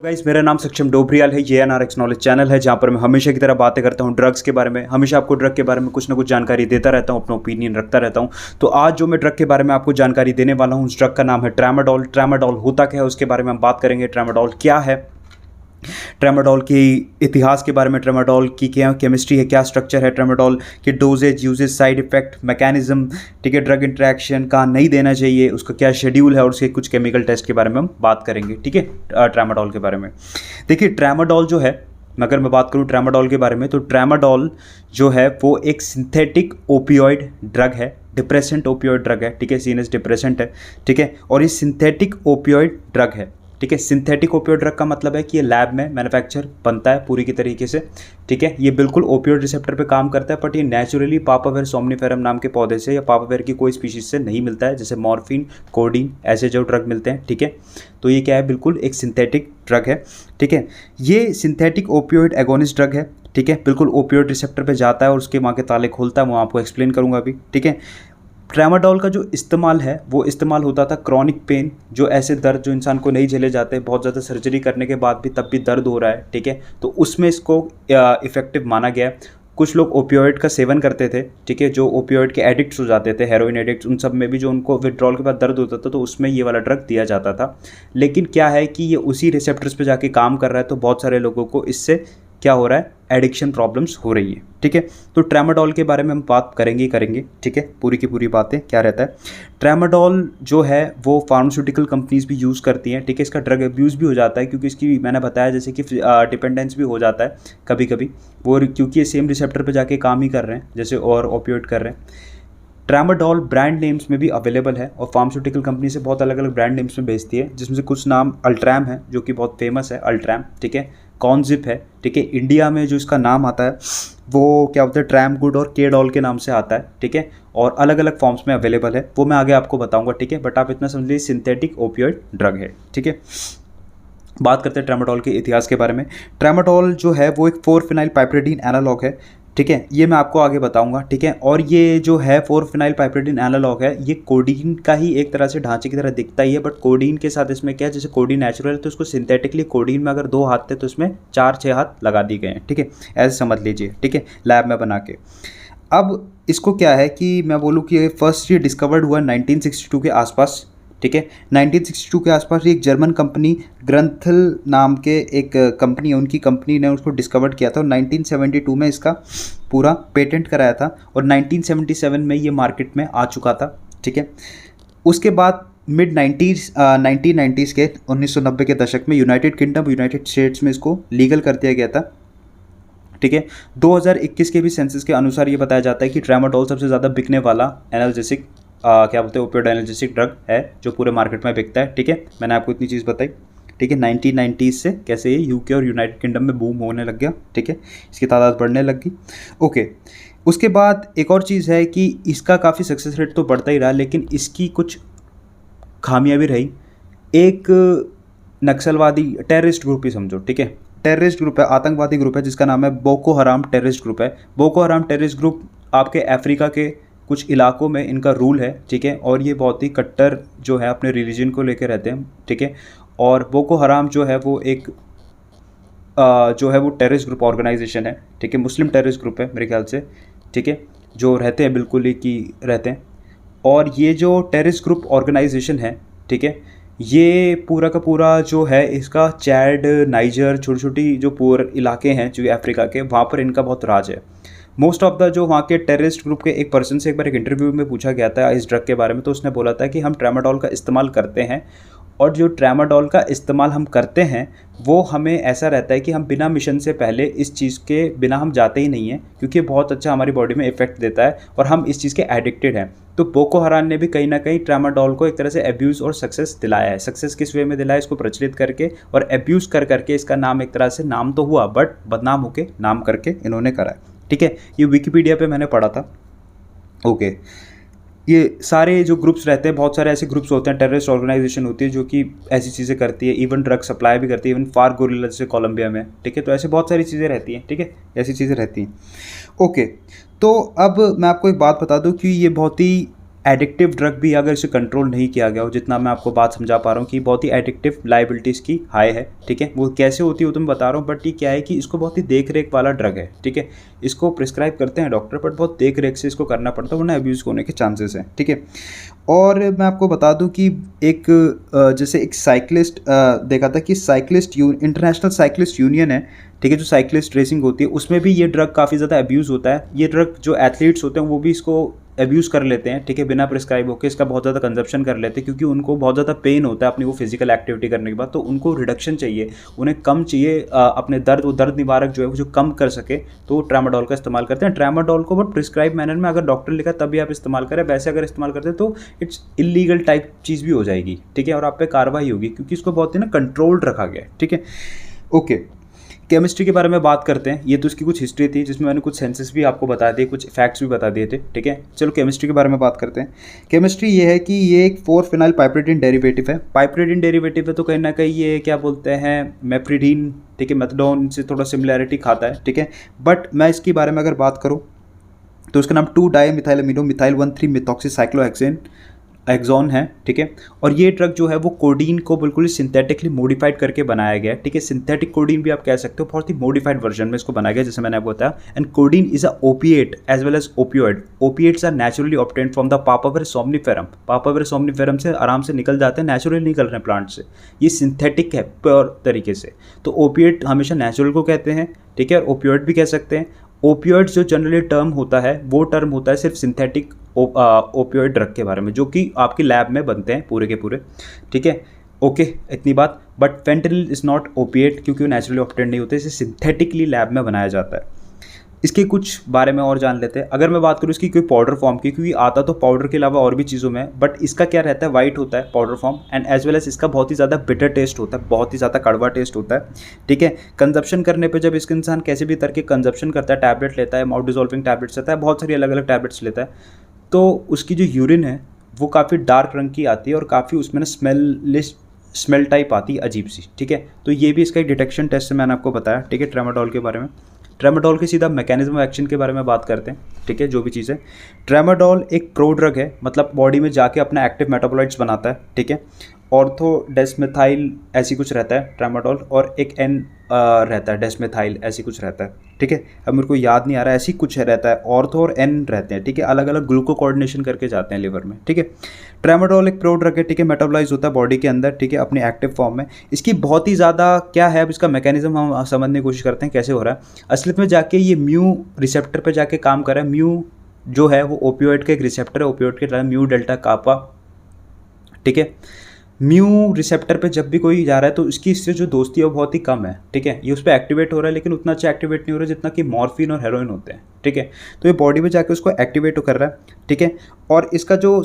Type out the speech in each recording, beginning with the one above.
Guys, मेरा नाम सक्षम डोबरियाल है। ये एनआरएक्स नॉलेज चैनल है जहाँ पर मैं हमेशा की तरह बातें करता हूँ ड्रग्स के बारे में। हमेशा आपको ड्रग के बारे में कुछ ना कुछ जानकारी देता रहता हूँ, अपना ओपिनियन रखता रहता हूँ। तो आज जो मैं ड्रग के बारे में आपको जानकारी देने वाला हूँ, उस ड्रग का नाम है ट्रामाडोल। ट्रामाडोल होता क्या है उसके बारे में हम बात करेंगे। ट्रामाडोल क्या है, ट्रामाडोल के इतिहास के बारे में, ट्रामाडोल की क्या केमिस्ट्री है, क्या स्ट्रक्चर है, ट्रामाडोल के doses, uses, side effect, mechanism, ठीक है, ड्रग इंटरेक्शन, कहाँ नहीं देना चाहिए, उसका क्या शेड्यूल है और उसके कुछ केमिकल टेस्ट के बारे में हम बात करेंगे। ठीक है, ट्रामाडोल के बारे में देखिए। ट्रामाडोल जो है, अगर मैं बात करूँ ट्रामाडोल के बारे में, तो ट्रामाडोल जो है वो एक सिंथेटिक ओपियोइड ड्रग है, डिप्रेसेंट ओपियोइड ड्रग है। ठीक है, सीएनएस डिप्रेसेंट है। ठीक है, और ये सिंथेटिक ओपियोइड ड्रग है। ठीक है, सिंथेटिक ओपियोइड ड्रग का मतलब है कि ये लैब में मैन्युफैक्चर बनता है पूरी की तरीके से। ठीक है, ये बिल्कुल ओपियोइड रिसेप्टर पे काम करता है, बट ये नेचुरली पापावेर सोमनिफेरम नाम के पौधे से या पापावेर की कोई स्पीशीज से नहीं मिलता है, जैसे मॉर्फिन, कोडीन, ऐसे जो ड्रग मिलते हैं। ठीक है, तो ये क्या है, बिल्कुल एक सिंथेटिक ड्रग है। ठीक है, ये सिंथेटिक ओपियोइड एगोनिस्ट ड्रग है। ठीक है, बिल्कुल ओपियोइड रिसेप्टर पे जाता है और उसके वहाँ के ताले खोलता है, मैं आपको एक्सप्लेन करूँगा अभी। ठीक है, ट्रामाडोल का जो इस्तेमाल है वो इस्तेमाल होता था क्रॉनिक पेन, जो ऐसे दर्द जो इंसान को नहीं झेले जाते, बहुत ज़्यादा सर्जरी करने के बाद भी तब भी दर्द हो रहा है। ठीक है, तो उसमें इसको इफेक्टिव माना गया। कुछ लोग ओपियोइड का सेवन करते थे, ठीक है, जो ओपियोइड के एडिक्ट्स हो जाते थे, हेरोइन एडिक्ट्स, उन सब में भी जो उनको विड्रॉल के बाद दर्द होता था तो उसमें ये वाला ड्रग दिया जाता था। लेकिन क्या है कि ये उसी रिसेप्टर्स पे जाके काम कर रहा है, तो बहुत सारे लोगों को इससे क्या हो रहा है, एडिक्शन प्रॉब्लम्स हो रही है। ठीक है, तो ट्रामाडोल के बारे में हम बात करेंगे ही करेंगे। ठीक है, पूरी की पूरी बातें क्या रहता है। ट्रामाडोल जो है वो फार्मास्यूटिकल कंपनीज भी यूज़ करती हैं। ठीक है, इसका ड्रग अब्यूज़ भी हो जाता है, क्योंकि इसकी मैंने बताया जैसे कि डिपेंडेंस भी हो जाता है कभी कभी वो, क्योंकि ये सेम रिसेप्टर पर जाके काम ही कर रहे हैं जैसे और ओपियोइड कर रहे हैं। ट्रामाडोल ब्रांड नेम्स में भी अवेलेबल है और फार्मास्यूटिकल कंपनी से बहुत अलग अलग ब्रांड नेम्स में बेचती है, जिसमें से कुछ नाम अल्ट्रैम है जो कि बहुत फेमस है, अल्ट्रैम। ठीक है, कॉन्जिप है। ठीक है, इंडिया में जो इसका नाम आता है वो क्या बोलते हैं, ट्रैम गुड और केडॉल के नाम से आता है। ठीक है, और अलग अलग फॉर्म्स में अवेलेबल है, वो मैं आगे आपको बताऊंगा। ठीक है, बट आप इतना समझ लीजिए सिंथेटिक ओपियोइड ड्रग है। ठीक है, बात करते हैं ट्रामाडोल के इतिहास के बारे में। ट्रामाडोल जो है वो एक 4-फेनाइल पाइपरिडीन एनालॉग है। ठीक है, ये मैं आपको आगे बताऊंगा। ठीक है, और ये जो है 4-फेनाइल पाइपरिडीन एनालॉग है, ये कोडीन का ही एक तरह से ढांचे की तरह दिखता ही है, बट कोडीन के साथ इसमें क्या है, जैसे कोडीन नेचुरल है तो उसको सिंथेटिकली, कोडीन में अगर 2 हाथ थे तो इसमें 4-6 हाथ लगा दिए गए हैं। ठीक है, ऐसे समझ लीजिए। ठीक है, लैब में बना के। अब इसको क्या है कि मैं बोलूँ कि फर्स्ट ये डिस्कवर्ड हुआ 1962 के आसपास। ठीक है, 1962 के आसपास एक जर्मन कंपनी ग्रंथल नाम के एक कंपनी है, उनकी कंपनी ने उसको डिस्कवर किया था और 1972 में इसका पूरा पेटेंट कराया था और 1977 में ये मार्केट में आ चुका था। ठीक है, उसके बाद मिड 1990s के 1990 के दशक में यूनाइटेड किंगडम, यूनाइटेड स्टेट्स में इसको लीगल कर दिया गया था। ठीक है, 2021 के भी सेंसस के अनुसार ये बताया जाता है कि ट्रामाडोल सबसे ज़्यादा बिकने वाला एनाल्जेसिक क्या बोलते हैं, ओपियोइड एनाल्जेसिक ड्रग है जो पूरे मार्केट में बिकता है। ठीक है, मैंने आपको इतनी चीज़ बताई। ठीक है, 1990s से कैसे ये यूके और यूनाइटेड किंगडम में बूम होने लग गया। ठीक है, इसकी तादाद बढ़ने लग गई। ओके, उसके बाद एक और चीज़ है कि इसका काफ़ी सक्सेस रेट तो बढ़ता ही रहा, लेकिन इसकी कुछ खामियां भी रही। एक नक्सलवादी टेररिस्ट ग्रुप ही समझो। ठीक है, टेररिस्ट ग्रुप है, आतंकवादी ग्रुप है, जिसका नाम है बोको हराम टेररिस्ट ग्रुप है। बोको हराम टेररिस्ट ग्रुप आपके अफ्रीका के कुछ इलाकों में इनका रूल है। ठीक है, और ये बहुत ही कट्टर जो है अपने रिलीजन को लेकर रहते हैं। ठीक है, और बोको हराम जो है वो एक जो है वो टेररिस्ट ग्रुप ऑर्गेनाइजेशन है। ठीक है, मुस्लिम टेररिस्ट ग्रुप है मेरे ख्याल से। ठीक है, जो रहते हैं बिल्कुल ही कि रहते हैं, और ये जो टेररिस्ट ग्रुप ऑर्गेनाइजेशन है, ठीक है, ये पूरा का पूरा जो है इसका चैड, नाइजर, छोटी छोटी जो पूरे इलाके हैं जो अफ्रीका के, वहाँ पर इनका बहुत राज है। मोस्ट ऑफ द जो वहाँ के टेररिस्ट ग्रुप के एक पर्सन से एक बार एक इंटरव्यू में पूछा गया था इस ड्रग के बारे में, तो उसने बोला था कि हम ट्रामाडोल का इस्तेमाल करते हैं, और जो ट्रामाडोल का इस्तेमाल हम करते हैं वो हमें ऐसा रहता है कि हम बिना मिशन से पहले इस चीज़ के बिना हम जाते ही नहीं हैं, क्योंकि बहुत अच्छा हमारी बॉडी में इफेक्ट देता है और हम इस चीज़ के एडिक्टेड हैं। तो बोको हराम ने भी कहीं ना कहीं ट्रामाडोल को एक तरह से एब्यूज़ और सक्सेस दिलाया है। सक्सेस किस वे में दिलाया, इसको प्रचलित करके और एब्यूज़ कर करके इसका नाम एक तरह से नाम तो हुआ, बट बदनाम होके नाम करके इन्होंने करा है। ठीक है, ये विकिपीडिया पे मैंने पढ़ा था। ओके, ये सारे जो ग्रुप्स रहते हैं, बहुत सारे ऐसे ग्रुप्स होते हैं, टेररिस्ट ऑर्गेनाइजेशन होती है जो कि ऐसी चीज़ें करती है, इवन ड्रग सप्लाई भी करती है, इवन फार गोरिल्ला जैसे कोलंबिया में। ठीक है, तो ऐसे बहुत सारी चीज़ें रहती हैं। ठीक है, ऐसी चीज़ें रहती हैं। ओके, तो अब मैं आपको एक बात बता दूं कि ये बहुत ही एडिक्टिव ड्रग भी अगर इसे कंट्रोल नहीं किया गया हो, जितना मैं आपको बात समझा पा रहा हूँ कि बहुत ही एडिक्टिव लाइबिलिटीज़ की हाई है, ठीक है। वो कैसे होती है वो तो मैं बता रहा हूँ, बट ये क्या है कि इसको बहुत ही देख रेख वाला ड्रग है, ठीक है। इसको प्रिस्क्राइब करते हैं डॉक्टर, बट बहुत देख रेख से इसको करना पड़ता है, वरना अब्यूज़ होने के चांसेस हैं, ठीक है। और मैं आपको बता दूं कि एक जैसे एक साइकिलिस्ट देखा था कि इंटरनेशनल साइकिलिस्ट यूनियन है, ठीक है, जो साइकिलिस्ट रेसिंग होती है उसमें भी ये ड्रग काफ़ी ज़्यादा अब्यूज़ होता है। ये ड्रग जो एथलीट्स होते हैं वो भी इसको अब्यूज़ कर लेते हैं, ठीक है, बिना प्रिस्क्राइब होकर इसका बहुत ज़्यादा कंजप्शन कर लेते हैं, क्योंकि उनको बहुत ज़्यादा पेन होता है अपनी वो फिजिकल एक्टिविटी करने के बाद, तो उनको रिडक्शन चाहिए, उन्हें कम चाहिए अपने वो दर्द निवारक जो है वो जो कम कर सके, तो वो ट्रामाडोल का इस्तेमाल करते हैं। ट्रामाडोल को बट प्रिस्क्राइब मैनर में अगर डॉक्टर लिखा तभी आप इस्तेमाल करें, वैसे अगर इस्तेमाल करते हैं तो इट्स इलीगल टाइप चीज़ भी हो जाएगी, ठीक है, और आप पे कार्रवाई होगी, क्योंकि इसको बहुत ही ना कंट्रोल्ड रखा गया है, ठीक है। ओके, केमिस्ट्री के बारे में बात करते हैं। ये तो इसकी कुछ हिस्ट्री थी जिसमें मैंने कुछ सेंसेस भी आपको बता दिए, कुछ फैक्ट्स भी बता दिए थे, ठीक है। चलो केमिस्ट्री के बारे में बात करते हैं। केमिस्ट्री ये है कि ये एक 4-फेनाइल पाइपरीडीन डेरिवेटिव है। पाइपरीडीन डेरिवेटिव है तो कहीं ना कहीं ये क्या बोलते हैं, मेप्रीडीन, ठीक है, मेथडोन से थोड़ा सिमिलैरिटी खाता है, ठीक है। बट मैं इसके बारे में अगर बात करूँ तो उसका नाम 2-डाइमिथाइल मिथाइल 1,3 मिथॉक्सीसाइक्लोहेक्सेन एक्सॉन है, ठीक है। और ये ड्रग जो है वो कोडीन को बिल्कुल ही सिंथेटिकली मॉडिफाइड करके बनाया गया है, ठीक है। सिंथेटिक कोडीन भी आप कह सकते हो, बहुत ही मॉडिफाइड वर्जन में इसको बनाया गया, जैसे मैंने आपको बताया। And codeine is a opiate as well as opioid. Opiates are naturally obtained from the papaver somniferum. Papaver somniferum से आराम से निकल जाते हैं, नेचुरली निकल रहे हैं प्लांट से। ये सिंथेटिक है प्योर तरीके से, तो ओपिएट हमेशा नेचुरल को कहते हैं, ठीक है, और ओपियोइड भी कह सकते हैं। ओपियोइड्स जो जनरली टर्म होता है वो टर्म होता है सिर्फ सिंथेटिक ओपियोइड ड्रग के बारे में, जो कि आपकी लैब में बनते हैं पूरे के पूरे, ठीक है। ओके, इतनी बात। But fentanyl is not opiate, क्योंकि वो नेचुरली ऑब्टेन्ड नहीं होते, इसे सिंथेटिकली लैब में बनाया जाता है। इसके कुछ बारे में और जान लेते हैं। अगर मैं बात करूँ इसकी कोई पाउडर फॉर्म की, क्योंकि आता तो पाउडर के अलावा और भी चीज़ों में, बट इसका क्या रहता है, वाइट होता है powder form, and as well as इसका बहुत ही ज़्यादा बिटर टेस्ट होता है, बहुत ही ज़्यादा कड़वा टेस्ट होता है, ठीक है। कंजप्शन करने पे जब इसका इंसान कैसे भी तरह के कंजप्शन करता है, टैबलेट लेता है, माउथ डिजोल्विंग टैबलेट्स लेता है, बहुत सारी अलग अलग टैबलेट्स लेता है, तो उसकी जो यूरिन है वो काफ़ी डार्क रंग की आती है और काफ़ी उसमें ना स्मेल टाइप आती है अजीब सी, ठीक है। तो ये भी इसका एक डिटेक्शन टेस्ट से मैंने आपको बताया, ठीक है, ट्रामाडोल के बारे में। ट्रामाडोल के सीधा मैकेनिज्म ऑफ एक्शन के बारे में बात करते हैं, ठीक है, जो भी चीज़ है। ट्रामाडोल एक प्रोड्रग है, मतलब बॉडी में जाके अपना एक्टिव मेटाबोलाइट्स बनाता है, ठीक है। ऑर्थोडेस्मेथाइल ऐसी कुछ रहता है ट्रामाडोल, और एक एन रहता है डेस्मेथाइल ऐसी कुछ रहता है, ठीक है। अब मेरे को याद नहीं आ रहा है, ऐसी कुछ रहता है, ऑर्थो और एन रहते हैं, ठीक है, अलग अलग ग्लूको कोऑर्डिनेशन करके जाते हैं लिवर में, ठीक है। ट्रामाडोल एक प्रोड्रग है, ठीक है, मेटाबोलाइज होता है बॉडी के अंदर, ठीक है, अपनी एक्टिव फॉर्म में। इसकी बहुत ही ज़्यादा क्या है, अब इसका मैकेनिज्म हम समझने की कोशिश करते हैं कैसे हो रहा है। असलियत में जाके ये म्यू रिसेप्टर पर जाके काम कर रहा है। म्यू जो है वो ओपियोइड का एक रिसेप्टर है, ओपियोइड के म्यू डेल्टा कापा, ठीक है। म्यू रिसेप्टर पे जब भी कोई जा रहा है तो इसकी इससे जो दोस्ती है वो बहुत ही कम है, ठीक है। ये उस पर एक्टिवेट हो रहा है, लेकिन उतना अच्छा एक्टिवेट नहीं हो रहा है जितना कि मॉर्फिन और हेरोइन होते हैं, ठीक है। तो ये बॉडी में जाके उसको एक्टिवेट कर रहा है, ठीक है। और इसका जो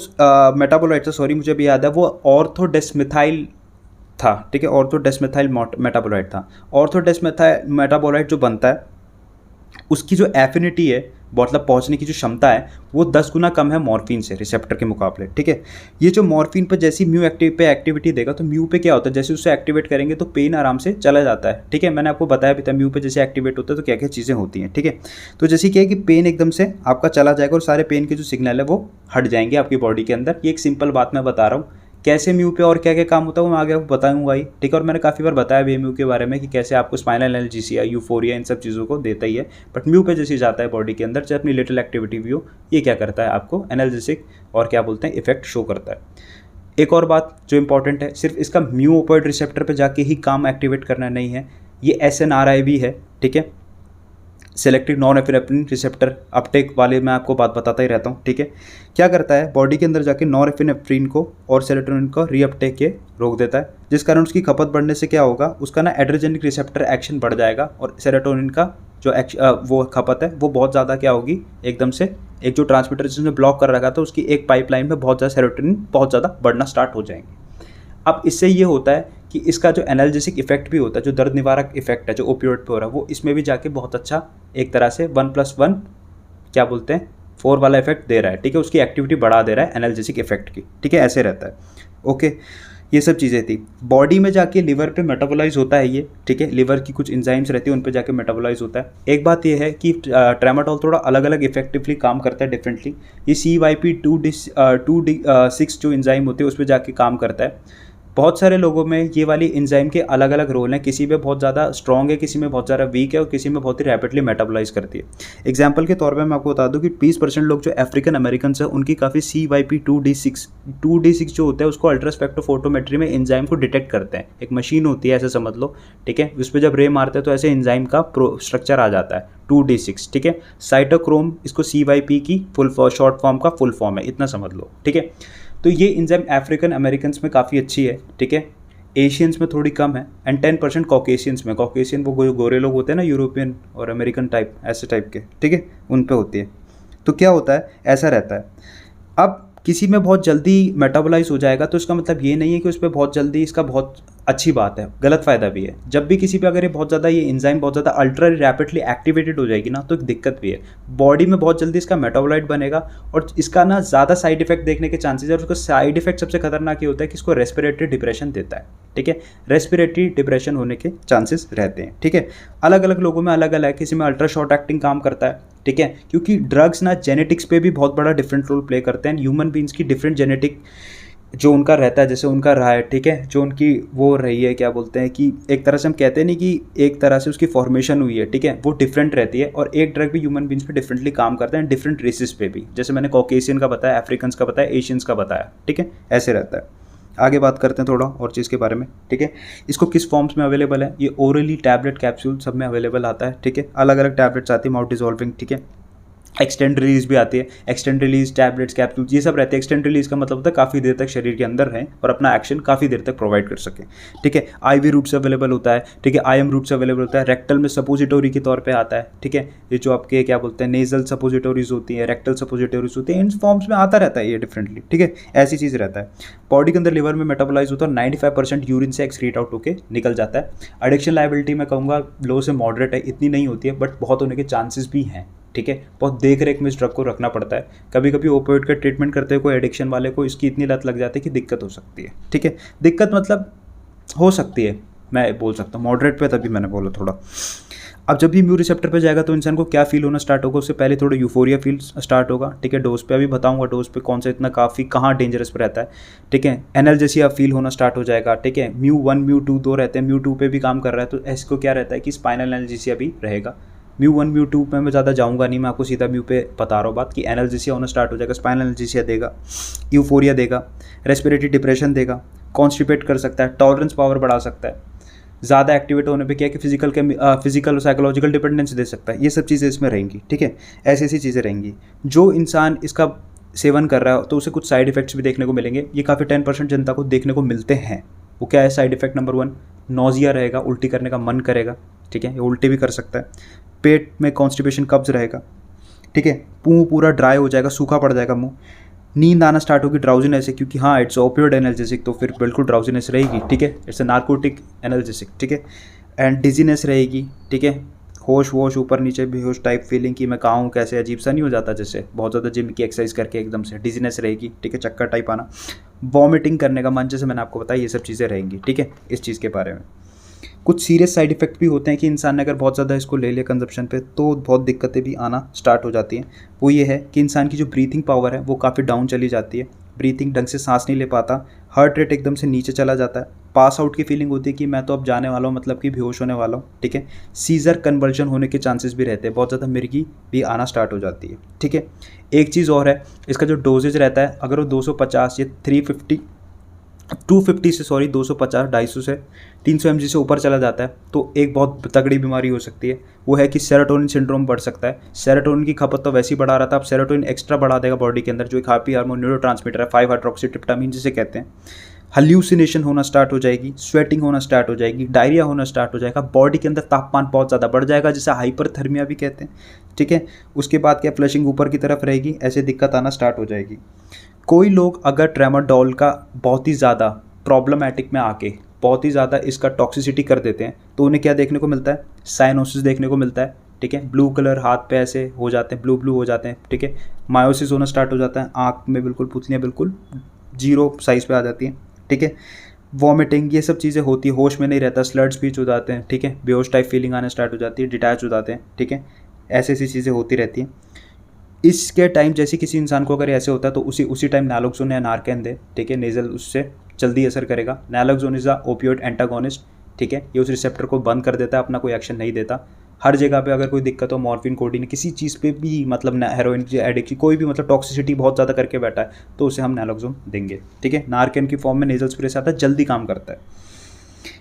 मेटाबोलाइट था, सॉरी मुझे भी याद है, वो ऑर्थोडेस्मेथाइल था, ठीक है, ऑर्थोडेस्मेथाइल मेटाबोलाइट था। ऑर्थोडेस्मेथाइल मेटाबोलाइट जो बनता है उसकी जो एफिनिटी है, मतलब पहुंचने की जो क्षमता है, वो 10 गुना कम है मॉर्फिन से रिसेप्टर के मुकाबले, ठीक है। ये जो मॉर्फिन पर जैसी म्यू पे एक्टिविटी देगा, तो म्यू पे क्या होता है, जैसे उससे एक्टिवेट करेंगे तो पेन आराम से चला जाता है, ठीक है। मैंने आपको बताया भी था म्यू पे जैसे एक्टिवेट होता है तो क्या क्या चीज़ें होती हैं, ठीक है। तो जैसे क्या है कि पेन एकदम से आपका चला जाएगा और सारे पेन के जो सिग्नल है वो हट जाएंगे आपकी बॉडी के अंदर। ये एक सिंपल बात मैं बता रहा हूँ। कैसे म्यू पे और क्या क्या काम होता है वो मैं आगे आपको बताऊंगा ही, ठीक है। और मैंने काफ़ी बार बताया भी म्यू के बारे में कि कैसे आपको स्पाइनल एनाल्जेसिया, यूफोरिया, इन सब चीज़ों को देता ही है। बट म्यू पे जैसे जाता है बॉडी के अंदर, चाहे अपनी लिटिल एक्टिविटी भी हो, ये क्या करता है, आपको एनाल्जेसिक और क्या बोलते हैं इफेक्ट शो करता है। एक और बात जो इंपॉर्टेंट है, सिर्फ इसका म्यू ओपियोइड रिसेप्टर पर जाके ही काम एक्टिवेट करना नहीं है, ये SNRI भी है, ठीक है, selective non epinephrine receptor Uptake वाले मैं आपको बात बताता ही रहता हूँ, ठीक है। क्या करता है, बॉडी के अंदर जाके नॉन एफिनेफ्रिन को और सेरोटोनिन को रीअपटेक के रोक देता है, जिस कारण उसकी खपत बढ़ने से क्या होगा, उसका ना एड्रेजेनिक रिसेप्टर एक्शन बढ़ जाएगा और सेरोटोनिन का जो वो खपत है वो बहुत ज़्यादा क्या होगी, एकदम से एक जो ट्रांसमीटर जिसने ब्लॉक कर रखा था उसकी एक पाइपलाइन में बहुत ज़्यादा सेरोटोनिन बहुत ज़्यादा बढ़ना स्टार्ट हो जाएंगे। अब इससे ये होता है कि इसका जो एनाल्जेसिक इफेक्ट भी होता है, जो दर्द निवारक इफेक्ट है जो ओपियोइड पे हो रहा है, वो इसमें भी जाके बहुत अच्छा एक तरह से 1+1 क्या बोलते हैं 4 वाला इफेक्ट दे रहा है, ठीक है। उसकी एक्टिविटी बढ़ा दे रहा है एनाल्जेसिक इफेक्ट की, ठीक है, ऐसे रहता है। ओके, ये सब चीज़ें थी। बॉडी में जाके लिवर पे मेटाबोलाइज होता है ये, ठीक है, लिवर की कुछ एंजाइम्स रहती है उन पे जाके मेटाबोलाइज होता है। एक बात ये है कि ट्रेमाडोल थोड़ा अलग अलग इफेक्टिवली काम करता है डिफरेंटली। ये CYP2D6 जो एंजाइम होती है उस पर जाके काम करता है। बहुत सारे लोगों में ये वाली एंजाइम के अलग अलग रोल हैं, किसी में बहुत ज़्यादा स्ट्रॉन्ग है, किसी में बहुत ज़्यादा वीक है और किसी में बहुत ही रैपिडली मेटाबोलाइज करती है। एग्जांपल के तौर पे मैं आपको बता दूं कि 20% लोग जो अफ्रीकन अमेरिकन है उनकी काफ़ी CYP2D6 जो होता है उसको अल्ट्रास्पेक्ट्रोफोटोमेट्री में एंजाइम को डिटेक्ट करते हैं। एक मशीन होती है ऐसे समझ लो, ठीक है, उस पर जब रे मारते हैं तो ऐसे एंजाइम का स्ट्रक्चर आ जाता है 2D6, ठीक है। साइटोक्रोम इसको CYP की फुल शॉर्ट फॉर्म का फुल फॉर्म है, इतना समझ लो, ठीक है। तो ये एंजाइम अफ्रीकन अमेरिकन में काफ़ी अच्छी है, ठीक है। एशियंस में थोड़ी कम है एंड 10% कॉकेशियंस में, कॉकेशियन वो गोरे लोग होते हैं ना, यूरोपियन और अमेरिकन टाइप ऐसे टाइप के, ठीक है, उन पे होती है। तो क्या होता है, ऐसा रहता है। अब किसी में बहुत जल्दी मेटाबोलाइज हो जाएगा तो इसका मतलब ये नहीं है कि उस पर बहुत जल्दी, इसका बहुत अच्छी बात है, गलत फ़ायदा भी है। जब भी किसी पे अगर ये बहुत ज़्यादा ये एंजाइम बहुत ज़्यादा अल्ट्रा रैपिडली एक्टिवेटेड हो जाएगी ना तो एक दिक्कत भी है, बॉडी में बहुत जल्दी इसका मेटाबोलाइट बनेगा और इसका ना ज़्यादा साइड इफेक्ट देखने के चांसेस है। और उसका साइड इफेक्ट सबसे खतरनाक ये होता है कि इसको रेस्पिरेटरी डिप्रेशन देता है, ठीक है, रेस्पिरेटरी डिप्रेशन होने के चांसेस रहते हैं, ठीक है। अलग अलग लोगों में अलग अलग है, किसी में अल्ट्रा शॉर्ट एक्टिंग काम करता है, ठीक है, क्योंकि ड्रग्स ना जेनेटिक्स पे भी बहुत बड़ा डिफरेंट रोल प्ले करते हैं। ह्यूमन बींग्स की डिफरेंट जेनेटिक जो उनका रहता है, जैसे उनका रहा है, ठीक है, जो उनकी वो रही है, क्या बोलते हैं कि एक तरह से हम कहते हैं नहीं कि एक तरह से उसकी फॉर्मेशन हुई है, ठीक है, वो डिफरेंट रहती है। और एक ड्रग भी ह्यूमन बींग्स पे डिफरेंटली काम करते हैं, डिफरेंट रेसेस पे भी, जैसे मैंने कॉकेशियन का बताया, अफ्रीकन्स का बताया, एशियंस का बताया, ठीक है, ऐसे रहता है। आगे बात करते हैं थोड़ा और चीज़ के बारे में, ठीक है। इसको किस फॉर्म्स में अवेलेबल है, ये ओरली, टैबलेट, कैप्सूल सब में अवेलेबल आता है, ठीक है। अलग अलग टैबलेट्स आती है, माउथ डिजॉल्विंग, ठीक है। एक्सटेंड रिलीज भी आती है, एक्सटेंड रिलीज टैबलेट्स, कैप्सूल्स, ये सब रहते हैं। एक्सटेंड रिलीज का मतलब होता है काफ़ी देर तक शरीर के अंदर रहें और अपना एक्शन काफ़ी देर तक प्रोवाइड कर सकें, ठीक है। IV रूट से अवेलेबल होता है, ठीक है, IM रूट से अवेलेबल होता है, रेक्टल में सपोजिटोरी के तौर पे आता है, ठीक है। ये जो आपके क्या बोलते हैं नेजल सपोजिटोरीज होती है, रेक्टल सपोजिटोरीज होती है, इन फॉर्म्स में आता रहता है ये डिफरेंटली, ठीक है, ऐसी चीज़ रहता है। बॉडी के अंदर लिवर में मेटाबोलाइज होता है, 95% यूरिन से एक्सक्रीट आउट होकर निकल जाता है। एडिक्शन लायबिलिटी मैं कहूँगा लो से मॉडरेट है, इतनी नहीं होती है, बट बहुत होने के चांसेस भी हैं, ठीक है। बहुत देख रेख में इस ड्रग को रखना पड़ता है। कभी कभी ओपियोइड का ट्रीटमेंट करते हुए कोई एडिक्शन वाले को इसकी इतनी लत लग जाती है कि दिक्कत हो सकती है, ठीक है। दिक्कत मतलब हो सकती है, मैं बोल सकता हूँ मॉडरेट पे, तभी मैंने बोला थोड़ा। अब जब भी इम्यून रिसेप्टर पे जाएगा तो इंसान को क्या फील होना स्टार्ट होगा, उससे पहले थोड़ा यूफोरिया फील स्टार्ट होगा, ठीक है। डोज पे अभी बताऊंगा, डोज पे कौन सा इतना काफ़ी कहाँ डेंजरस पे रहता है, ठीक है। एनाल्जेसिया फील होना स्टार्ट हो जाएगा, ठीक है। μ1 μ2 दो रहते हैं, μ2 पे भी काम कर रहा है तो इसको क्या रहता है कि स्पाइनल एनाल्जेसिया भी रहेगा। μ1 μ2 में मैं ज़्यादा जाऊंगा नहीं, मैं आपको सीधा म्यू पे बता रहा हूँ बात कि एनाल्जेसिया होना स्टार्ट हो जाएगा, स्पाइनल एनाल्जेसिया देगा, यूफोरिया देगा, रेस्पिरेटरी डिप्रेशन देगा, कॉन्स्टिपेट कर सकता है, टॉलरेंस पावर बढ़ा सकता है, ज़्यादा एक्टिवेट होने पे क्या है कि फिजिकल और साइकोलॉजिकल डिपेंडेंस दे सकता है। ये सब चीज़ें इसमें रहेंगी, ठीक है, ऐसी ऐसी चीज़ें रहेंगी। जो इंसान इसका सेवन कर रहा है तो उसे कुछ साइड इफेक्ट्स भी देखने को मिलेंगे, ये काफ़ी 10% जनता को देखने को मिलते हैं। वो क्या है साइड इफेक्ट नंबर 1, नोजिया रहेगा, उल्टी करने का मन करेगा, ठीक है, ये उल्टी भी कर सकता है। पेट में कॉन्स्टिपेशन, कब्ज रहेगा, ठीक है। मुंह पूरा ड्राई हो जाएगा, सूखा पड़ जाएगा मुंह। नींद आना स्टार्ट होगी, ड्राउजीनेस है, क्योंकि हाँ इट्स ओपियोइड एनाल्जेसिक, तो फिर बिल्कुल ड्राउजीनेस रहेगी, ठीक है। इट्स ए नार्कोटिक एनाल्जेसिक, ठीक है। एंड डिजीनेस रहेगी, ठीक है। होश वोश ऊपर नीचे बेहोश टाइप फीलिंग कि मैं कहाँ हूँ, कैसे अजीब सा नहीं हो जाता जैसे बहुत ज़्यादा जिम की एक्सरसाइज करके एकदम से डिजीनेस रहेगी, ठीक है, चक्कर टाइप आना, वॉमिटिंग करने का मन, जैसे मैंने आपको बताया, ये सब चीज़ें रहेंगी, ठीक है। इस चीज़ के बारे में कुछ सीरियस साइड इफेक्ट भी होते हैं कि इंसान ने अगर बहुत ज़्यादा इसको ले लिया कंजप्शन पे तो बहुत दिक्कतें भी आना स्टार्ट हो जाती हैं। वो ये है कि इंसान की जो ब्रीथिंग पावर है वो काफ़ी डाउन चली जाती है, ब्रीथिंग ढंग से सांस नहीं ले पाता, हार्ट रेट एकदम से नीचे चला जाता है, पास आउट की फीलिंग होती है कि मैं तो अब जाने वाला हूँ, मतलब कि बेहोश होने वाला हूँ, ठीक है। सीजर कन्वर्जन होने के चांसेस भी रहते हैं, बहुत ज़्यादा मिर्गी भी आना स्टार्ट हो जाती है, ठीक है। एक चीज़ और है, इसका जो डोजेज रहता है अगर वो 250 या 250 से 250 250 से 300 mg से ऊपर चला जाता है तो एक बहुत तगड़ी बीमारी हो सकती है। वो है कि सेरोटोनिन सिंड्रोम बढ़ सकता है। सेरोटोनिन की खपत तो वैसे ही बढ़ा रहा था, अब सेरोटोनिन एक्स्ट्रा बढ़ा देगा बॉडी के अंदर, जो एक हैप्पी हार्मोन न्यूरोट्रांसमीटर है, 5-हाइड्रोक्सीट्रिप्टामाइन जिसे कहते हैं। हल्यूसिनेशन होना स्टार्ट हो जाएगी, स्वेटिंग होना स्टार्ट हो जाएगी, डायरिया होना स्टार्ट हो जाएगा, बॉडी के अंदर तापमान बहुत ज़्यादा बढ़ जाएगा जिसे हाइपरथर्मिया भी कहते हैं, ठीक है। उसके बाद क्या फ्लशिंग ऊपर की तरफ रहेगी, ऐसे दिक्कत आना स्टार्ट हो जाएगी। कोई लोग अगर ट्रेमाडोल का बहुत ही ज़्यादा प्रॉब्लमैटिक में आके बहुत ही ज़्यादा इसका टॉक्सिसिटी कर देते हैं तो उन्हें क्या देखने को मिलता है, साइनोसिस देखने को मिलता है, ठीक है। ब्लू कलर हाथ पे ऐसे हो जाते हैं, ब्लू हो जाते हैं, ठीक है। मायोसिस होना स्टार्ट हो जाता है, आँख में बिल्कुल पुतलियाँ बिल्कुल 0 साइज़ पे आ जाती हैं, ठीक है। वॉमिटिंग, ये सब चीज़ें होती है, होश में नहीं रहता, स्लर्ड स्पीच हो जाते हैं, ठीक है, बेहोश टाइप फीलिंग आना स्टार्ट हो जाती है, डिटैच हो जाते हैं, ठीक है, ऐसी ऐसी चीज़ें होती रहती हैं। इसके टाइम जैसे किसी इंसान को अगर ऐसे होता है तो उसी टाइम नैलोक्सोन या नारकैन दे, ठीक है, नेज़ल उससे जल्दी असर करेगा। Naloxone is a opioid antagonist, ठीक है, ये उस रिसेप्टर को बंद कर देता है, अपना कोई एक्शन नहीं देता। हर जगह पे अगर कोई दिक्कत हो, मॉर्फिन, कोडीन, किसी चीज़ पे भी, मतलब हेरोइन की एडिक्शन, कोई भी मतलब टॉक्सिसिटी बहुत ज़्यादा करके बैठा है तो उसे हम नैलोक्सोन देंगे, ठीक है। नारकैन की फॉर्म में नेज़ल स्प्रे से आता है, जल्दी काम करता है।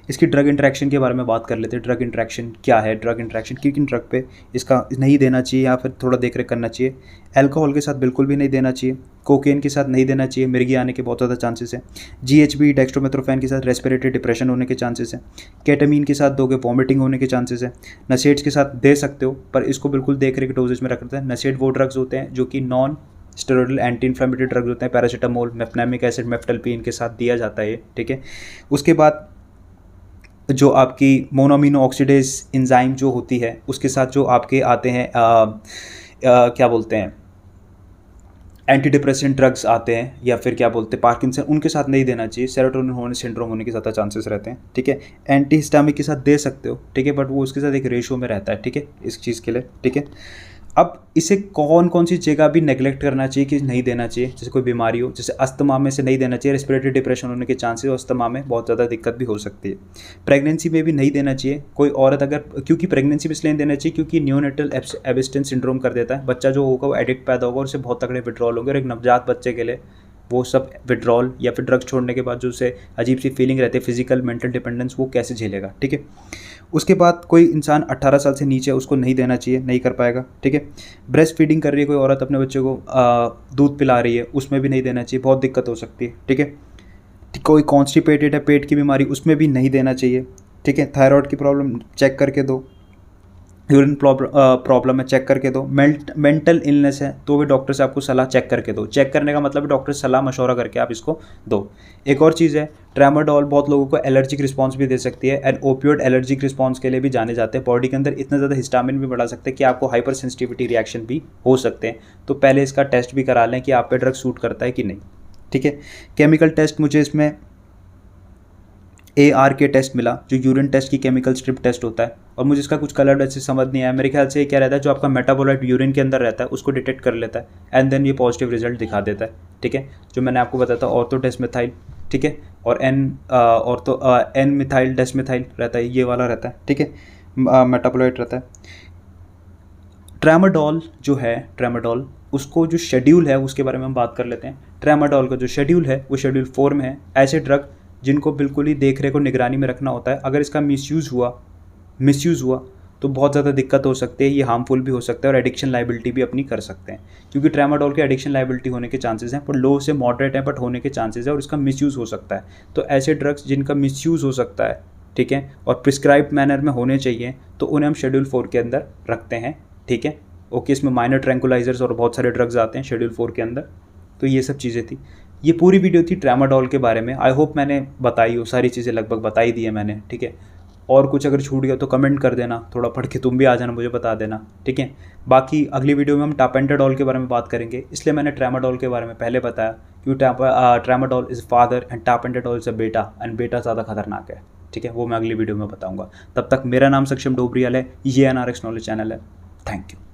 इसकी ड्रग इंटरेक्शन के बारे में बात कर लेते हैं। ड्रग इंटरेक्शन क्या है, ड्रग इंटरेक्शन किन किन ड्रग पे इसका नहीं देना चाहिए या फिर थोड़ा देख रेख करना चाहिए। अल्कोहल के साथ बिल्कुल भी नहीं देना चाहिए, कोकेन के साथ नहीं देना चाहिए, मिर्गी आने के बहुत ज़्यादा चांसेस है। GHB डेक्स्ट्रोमेथ्रोफेन के साथ रेस्पिरेटरी डिप्रेशन होने के चांसेस है। केटामीन के साथ दोगे वॉमिटिंग होने के चांसेस है। नशेड्स के साथ दे सकते हो पर इसको बिल्कुल देख रेख डोजेज में रखते हैं। नशेड वो ड्रग्स होते हैं जो कि non steroidal anti inflammatory drugs होते हैं, पैरासीटामोल, मेफनेमिक एसिड, मेफ्टल्पीन के साथ दिया जाता है ये, ठीक है। उसके बाद जो आपकी मोनोअमीनो ऑक्सीडेज एंजाइम जो होती है उसके साथ जो आपके आते हैं क्या बोलते हैं, एंटी डिप्रेसेंट ड्रग्स आते हैं या फिर क्या बोलते हैं पार्किंसन, उनके साथ नहीं देना चाहिए। सेरोटोनिन होने सिंड्रोम होने के ज़्यादा चांसेस रहते हैं, ठीक है। एंटी हिस्टामिक के साथ दे सकते हो, ठीक है, बट वो उसके साथ एक रेशो में रहता है, ठीक है, इस चीज़ के लिए, ठीक है। अब इसे कौन कौन सी जगह भी नेगलेक्ट करना चाहिए कि नहीं देना चाहिए, जैसे कोई बीमारी हो, जैसे अस्थमा में से नहीं देना चाहिए, रेस्पिरेटरी डिप्रेशन होने के चांसेस, अस्थमा में बहुत ज़्यादा दिक्कत भी हो सकती है। प्रेगनेंसी में भी नहीं देना चाहिए। कोई औरत अगर, क्योंकि प्रेगनेंसी में इसलिए देना चाहिए क्योंकि न्यूनेटल एब्स्टिनेंस सिंड्रोम कर देता है, बच्चा जो होगा वो एडिक्ट पैदा होगा और उससे बहुत तगड़े विड्रॉल होंगे, और एक नवजात बच्चे के लिए वो सब विड्रॉल या फिर ड्रग्स छोड़ने के बाद जो उसे अजीब सी फीलिंग रहती है, फिजिकल मेंटल डिपेंडेंस, वो कैसे झेलेगा, ठीक है। उसके बाद कोई इंसान 18 साल से नीचे उसको नहीं देना चाहिए, नहीं कर पाएगा, ठीक है। ब्रेस्ट फीडिंग कर रही है कोई औरत, अपने बच्चे को दूध पिला रही है, उसमें भी नहीं देना चाहिए, बहुत दिक्कत हो सकती है, ठीक है। कोई कॉन्स्टिपेटेड है, पेट की बीमारी, उसमें भी नहीं देना चाहिए, ठीक है। थायराइड की प्रॉब्लम चेक करके दो, यूरिन प्रॉब्लम है चेक करके दो, मेंटल इलनेस है तो भी डॉक्टर से आपको सलाह चेक करके दो। चेक करने का मतलब है डॉक्टर से सलाह मशवरा करके आप इसको दो। एक और चीज़ है ट्रामाडोल, बहुत लोगों को एलर्जिक रिस्पांस भी दे सकती है, एंड ओपियोइड एलर्जिक रिस्पांस के लिए भी जाने जाते हैं। बॉडी के अंदर इतना ज़्यादा हिस्टामिन भी बढ़ा सकते हैं कि आपको हाइपर सेंसिटिविटी रिएक्शन भी हो सकते हैं। तो पहले इसका टेस्ट भी करा लें कि आप पे ड्रग सूट करता है कि नहीं, ठीक है। केमिकल टेस्ट मुझे इसमें ARK टेस्ट मिला, जो यूरिन टेस्ट की केमिकल स्ट्रिप टेस्ट होता है, और मुझे इसका कुछ कलर अच्छे समझ नहीं आया। मेरे ख्याल से ये क्या रहता है, जो आपका मेटाबोलाइट यूरिन के अंदर रहता है उसको डिटेक्ट कर लेता है एंड देन ये पॉजिटिव रिजल्ट दिखा देता है, ठीक है। जो मैंने आपको बताया था ऑर्थो डेस्मेथाइल, ठीक है, और N मिथाइल डेस्मेथाइल रहता है, ये वाला रहता है, ठीक है, मेटाबोलाइट रहता है। ट्रामाडोल जो है, ट्रामाडोल उसको जो शेड्यूल है उसके बारे में हम बात कर लेते हैं। ट्रामाडोल का जो शेड्यूल है वो शेड्यूल 4 में है। ऐसे ड्रग जिनको बिल्कुल ही देख रेख और निगरानी में रखना होता है, अगर इसका मिसयूज़ हुआ तो बहुत ज़्यादा दिक्कत हो सकती है, ये हार्मफुल भी हो सकता है और एडिक्शन लाइबिलिटी भी अपनी कर सकते हैं, क्योंकि ट्रामाडोल के एडिक्शन लाइबिलिटी होने के चांसेस हैं, पर लो से मॉडरेट है, बट होने के चांसेस है और इसका मिसयूज़ हो सकता है। तो ऐसे ड्रग्स जिनका मिसयूज़ हो सकता है, ठीक है, और प्रिस्क्राइब्ड मैनर में होने चाहिए, तो उन्हें हम शेड्यूल 4 के अंदर रखते हैं, ठीक है। ओके, इसमें माइनर ट्रैंकुलाइजर्स और बहुत सारे ड्रग्स आते हैं शेड्यूल 4 के अंदर। तो ये सब चीज़ें थी, ये पूरी वीडियो थी ट्रामाडोल के बारे में। आई होप मैंने बताई हो, सारी चीज़ें लगभग बताई दी है मैंने, ठीक है। और कुछ अगर छूट गया तो कमेंट कर देना, थोड़ा पढ़ के तुम भी आ जाना, मुझे बता देना, ठीक है। बाकी अगली वीडियो में हम टापेंटाडोल के बारे में बात करेंगे, इसलिए मैंने ट्रामाडोल के बारे में पहले बताया, क्योंकि tramadol is father and tapentadol is a बेटा, एंड बेटा ज़्यादा खतरनाक है, ठीक है। वो मैं अगली वीडियो में बताऊँगा। तब तक मेरा नाम सक्षम डोबरियाल है, ये NRX नॉलेज चैनल है। Thank you.